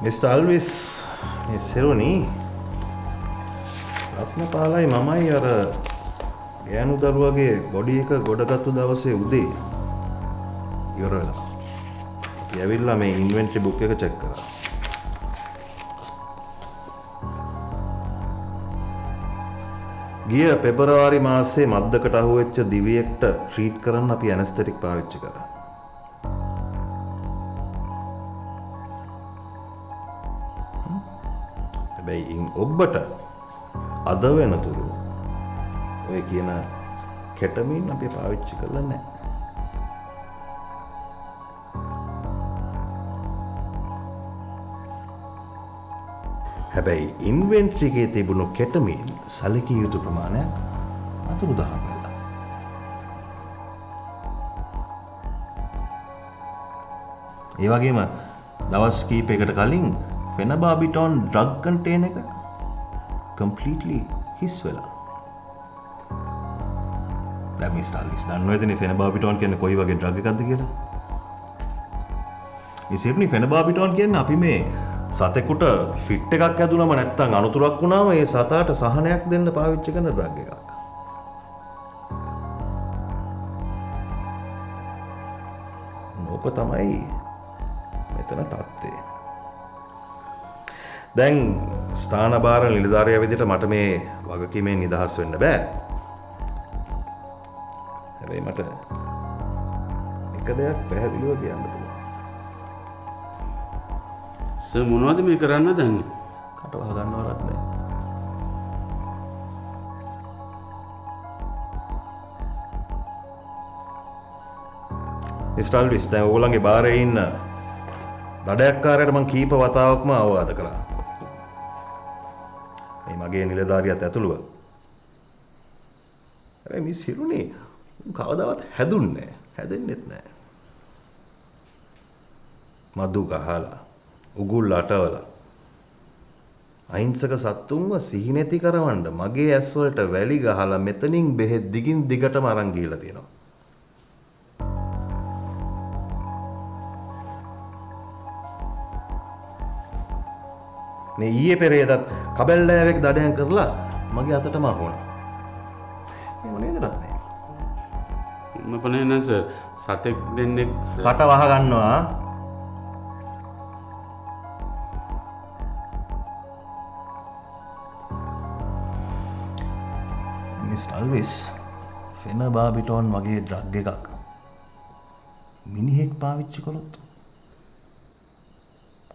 Mr. Alvis, මේ සෙරොනි රත්නපාලයි මමයි අර ගෑනු දරුවගේ බොඩි එක ගොඩගත්තු දවසේ උදේ ඉවර වෙලා. අපි ඇවිල්ලා මේ ඉන්වෙන්ටරි බුක් එක චෙක් කරා. ගිය පෙබරවාරි මාසයේ මද්දකට අහුවෙච්ච දිවියෙක්ට ට්‍රීට් කරන්න අපි ඇනස්තටික් පාවිච්චි කරා. හැබැයි ඔබට අද වෙනතුරු ඔය කියන කෙටමින් අපි පාවිච්චි කරලා නැහැ. හැබැයි ඉන්වෙන්ටරි එකේ තිබුණු කෙටමින් සැලකිය යුතු ප්‍රමාණයක් අතුරුදහන් කළා. ඒ වගේම දවස් කීපයකට කලින් ෆෙනබාබිටෝන් ඩ්‍රග් කන්ටේන එක කම්ප්ලීට්ලි හිස් වෙලා. දැන් මිස්ටර් අල්විස් දන්නව ඇතිනේ ෆෙනබාබිටෝන් කියන්නේ කොයි වගේ ඩ්‍රග් එකක්ද කියලා. මේ සිර්නි ෆෙනබාබිටෝන් කියන්නේ අපි මේ සතෙකුට ෆිට් එකක් ඇදුනම නැත්තම් අනුතුරක් වුණාම ඒ සතාට සහනයක් දෙන්න පාවිච්චි කරන ඩ්‍රග් එකක්. ඕක තමයි මෙතන තත්ත්වය. දැන් ස්ථානභාර නිලධාරියා විදිහට මට මේ වගකීමෙන් නිදහස් වෙන්න බෑ. හැබැයි මට එක දෙයක් පැහැදිලිව කියන්න පුළුවන්. සර් මොනවද මේ කරන්න දන්නේ? කට වහ ගන්නවවත් නෑ. මිස්ටර් අල්විස් දැන් ඕගොල්ලන්ගේ බාරේ ඉන්න දඩයක්කාරයට මම කීප වතාවක්ම අවවාද කළා. මේ මගේ නිලධාරියත් ඇතුළුව. හැබැයි මිස් හිරුනේ කවදාවත් හැදුන්නේ නෑ. හැදෙන්නෙත් නෑ. මදු ගහලා උගුල් අටවලා අහිංසක සත්තුන්ව සිහි නැති කරවන්න මගේ ඇස් වලට වැලි ගහලා මෙතනින් බෙහෙත් දිගින් දිගටම අරන් ගිහලා තියෙනවා. මේ ඊයේ පෙරේදත් කබල්ලෑවෙක් දඩයන් කරලා මගේ අතටම අහුණා. එහෙම නේද රත්නේ? මම පනේ නෑ සර්. සතෙක් දෙන්නෙක් කට වහ ගන්නවා. මිස්ටර් අල්විස් ෆෙනබාබිටෝන් වගේ ඩ්‍රග් එකක් මිනිහෙක් පාවිච්චි කළොත්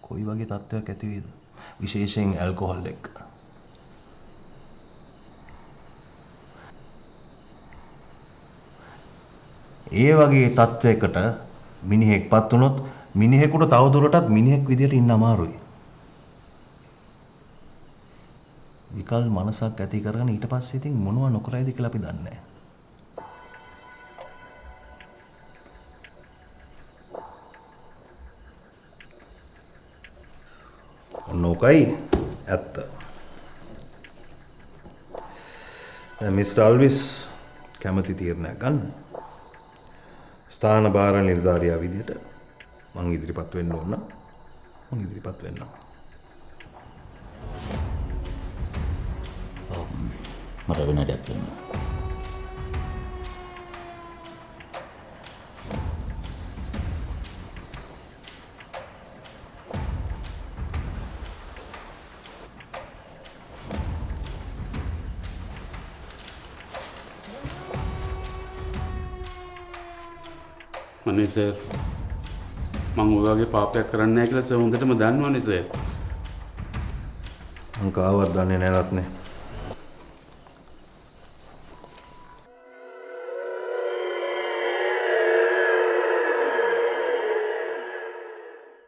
කොයි වගේ තත්ත්වයක් ඇති වේද? විශේෂයෙන් ඇල්කොහොල් එක්ක. ඒ වගේ තත්ත්වයකට මිනිහෙක්පත් වුණොත් මිනිහෙකුට තවදුරටත් මිනිහෙක් විදියට ඉන්න අමාරුයි. විකල් මනසක් ඇති කරගෙන ඊට පස්සේ ඉතින් මොනව නොකරයිද කියලා අපි දන්නේ නැහැ. නොකයි ඇත්ත. මිස්ටර් අල්විස් කැමති තීරණයක් ගන්න. ස්ථාන භාර නිලධාරියා විදියට මං ඉදිරිපත් වෙන්න ඕන. මං ඉදිරිපත් වෙන්නම්. මට වෙන දෙයක් කියන්න. අනේ සර් මම ඔය වගේ පාපයක් කරන්නේ නැහැ කියලා සර් හොඳටම දන්නවනේ සර්. මං කාවත් දන්නේ නැහැ රත්නේ.